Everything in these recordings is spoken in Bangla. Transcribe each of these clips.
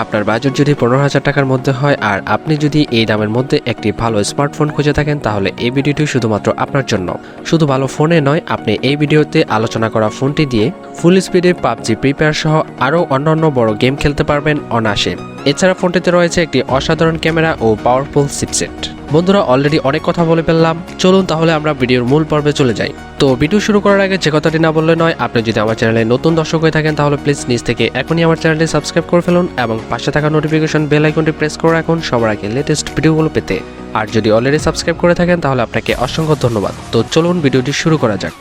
আপনার বাজেট যদি 15,000 টাকার মধ্যে হয় আর আপনি যদি এই দামের মধ্যে একটি ভালো স্মার্টফোন খুঁজে থাকেন তাহলে এই ভিডিওটি শুধুমাত্র আপনার জন্য। শুধু ভালো ফোনে নয়, আপনি এই ভিডিওতে আলোচনা করা ফোনটি দিয়ে ফুল স্পিডে পাবজি, ফ্রি ফায়ার সহ আরও অন্যান্য বড় গেম খেলতে পারবেন অনায়াসে। এছাড়া ফোনটিতে রয়েছে একটি অসাধারণ ক্যামেরা ও পাওয়ারফুল চিপসেট। বন্ধুরা, অলরেডি অনেক কথা বলে ফেললাম, চলুন তাহলে আমরা ভিডিওর মূল পর্বে চলে যাই। তো ভিডিও শুরু করার আগে যে কথাটি না বললে নয়, আপনি যদি আমার চ্যানেলে নতুন দর্শক হয়ে থাকেন তাহলে প্লিজ নিজ থেকে এখনই আমার চ্যানেলটি সাবস্ক্রাইব করে ফেলুন এবং পাশে থাকা নোটিফিকেশন বেল আইকনটি প্রেস করে রাখুন সবার আগে লেটেস্ট ভিডিওগুলো পেতে। আর যদি অলরেডি সাবস্ক্রাইব করে থাকেন তাহলে আপনাকে অসংখ্য ধন্যবাদ। তো চলুন ভিডিওটি শুরু করা যাক।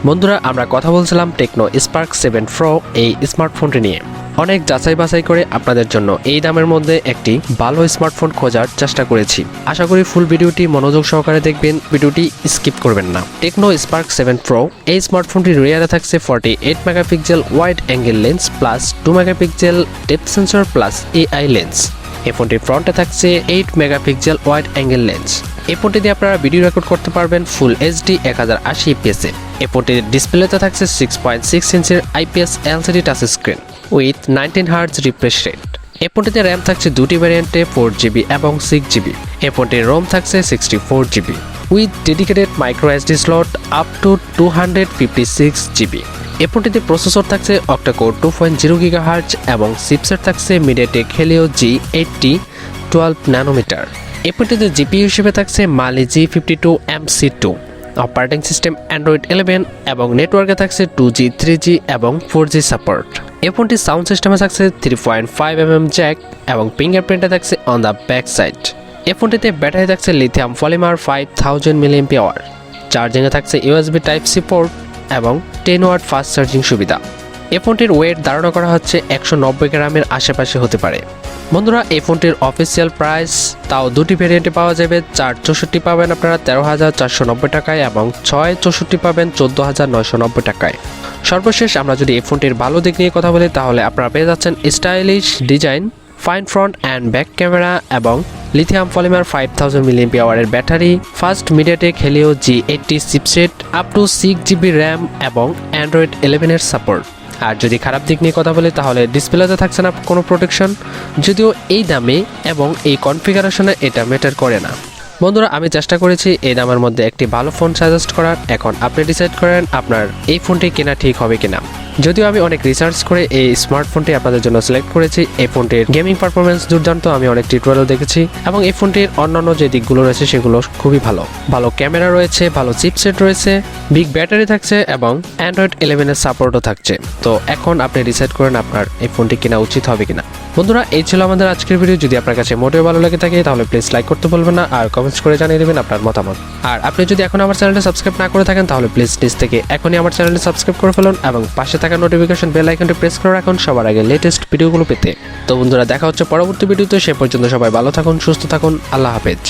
বন্ধুরা, আমরা কথা বলছিলাম টেকনো স্পার্ক 7 প্রো এই স্মার্টফোনটি নিয়ে। অনেক যাচাই বাছাই করে আপনাদের জন্য এই দামের মধ্যে একটি ভালো স্মার্টফোন খোঁজার চেষ্টা করেছি। আশা করি ফুল ভিডিওটি মনোযোগ সহকারে দেখবেন, ভিডিওটি স্কিপ করবেন না। টেকনো স্পার্ক 7 প্রো এই স্মার্টফোনটির রিয়ারে থাকছে 48 megapixel wide angle lens plus 2 megapixel depth sensor plus AI lens. এই ফোনটির ফ্রন্টে থাকছে 8 মেগাপিক্সেল ওয়াইড অ্যাঙ্গেল লেন্স। এই ফোনটি দিয়ে আপনারা ভিডিও রেকর্ড করতে পারবেন ফুল এইচডি 1080 ইপিএসে। এই ফোনটির ডিসপ্লেতে থাকছে 6.6 ইঞ্চির IPS LCD touch screen with 19 hertz refresh rate. এই ফোনটিতে র্যাম থাকছে দুটি ভ্যারিয়েন্টে 4GB এবং 6GB। এই ফোনটির রোম থাকছে 64GB with dedicated micro SD slot up to 256GB। এই ফোনটিতে প্রসেসর থাকছে অক্টাকোর 2.0 GHz এবং চিপসেট থাকছে মিডিয়াটেক হেলিও G80 12 ন্যানোমিটার। এই ফোনটিতে জিপিইউ হিসেবে থাকছে মালি G52MC2, অপারেটিং সিস্টেম অ্যান্ড্রয়েড 11 এবং নেটওয়ার্কে থাকছে 2G 3G এবং 4G সাপোর্ট। এই ফোনটির সাউন্ড সিস্টেমে থাকছে 3.5mm জ্যাক এবং ফিঙ্গারপ্রিন্টে থাকছে অন দ্য ব্যাক সাইড। এই ফোনটিতে ব্যাটারি থাকছে লিথিয়াম পলিমার 5000 mAh, চার্জিংয়ে থাকছে USB Type-C পোর্ট এবং 10 ওয়াট ফাস্ট চার্জিং সুবিধা। এই ফোনটির ওয়েট ধারণা করা হচ্ছে 190 গ্রামের আশেপাশে হতে পারে। বন্ধুরা, এই ফোনটির অফিসিয়াল প্রাইস তাও দুটি ভেরিয়েন্টে পাওয়া যাবে। 464 পাবেন আপনারা 13,490 টাকায় এবং 664 পাবেন 14,990 টাকায়। সর্বশেষ আমরা যদি এই ফোনটির ভালো দিক নিয়ে কথা বলি তাহলে আপনারা পেয়ে যাচ্ছেন stylish design, fine front and back camera এবং lithium polymer 5000 mAh battery, fast MediaTek Helio G80 chipset, up to 6GB RAM এবং অ্যান্ড্রয়েড 11 এর সাপোর্ট। আর যদি খারাপ দিক নিয়ে কথা বলি তাহলে ডিসপ্লেতে থাকছে না কোনো প্রোটেকশন, যদিও এই দামে এবং এই কনফিগারেশনে এটা ম্যাটার করে না। বন্ধুরা, আমি চেষ্টা করেছি এই দামের মধ্যে একটি ভালো ফোন সাজেস্ট করার। এখন আপনি ডিসাইড করেন আপনার এই ফোনটি কেনা ঠিক হবে কিনা। যদিও আমি অনেক রিসার্চ করে এই স্মার্টফোনটি আপনাদের জন্য সিলেক্ট করেছি। এই ফোনটির গেমিং পারফরমেন্স দুর্দান্ত, আমি অনেক টিউটোরিয়াল দেখেছি এবং এই ফোনটির অন্যান্য যে দিকগুলো রয়েছে সেগুলো খুবই ভালো। ভালো ক্যামেরা রয়েছে, ভালো চিপসেট রয়েছে, বিগ ব্যাটারি থাকছে এবং অ্যান্ড্রয়েড 11 এর সাপোর্টও থাকছে। তো এখন আপনি ডিসাইড করেন আপনার এই ফোনটি কেনা উচিত হবে কিনা। বন্ধুরা, এই ছিল আমাদের আজকের ভিডিও। যদি আপনার কাছে মোটেও ভালো লাগে থাকে তাহলে প্লিজ লাইক করতে বলবেন না আর কমেন্টস করে জানিয়ে দেবেন আপনার মতামত। আর আপনি যদি এখন আমার চ্যানেলটি সাবস্ক্রাইব না করে থাকেন তাহলে প্লিজ নিজ থেকে এখনই আমার চ্যানেলটি সাবস্ক্রাইব করে ফেলুন এবং পাশে থাকা নোটিফিকেশন বেল আইকনটি প্রেস করে রাখুন সবার আগে লেটেস্ট ভিডিওগুলো পেতে। তো বন্ধুরা, দেখা হচ্ছে পরবর্তী ভিডিওতে। সে পর্যন্ত সবাই ভালো থাকুন, সুস্থ থাকুন, আল্লাহ হাফেজ।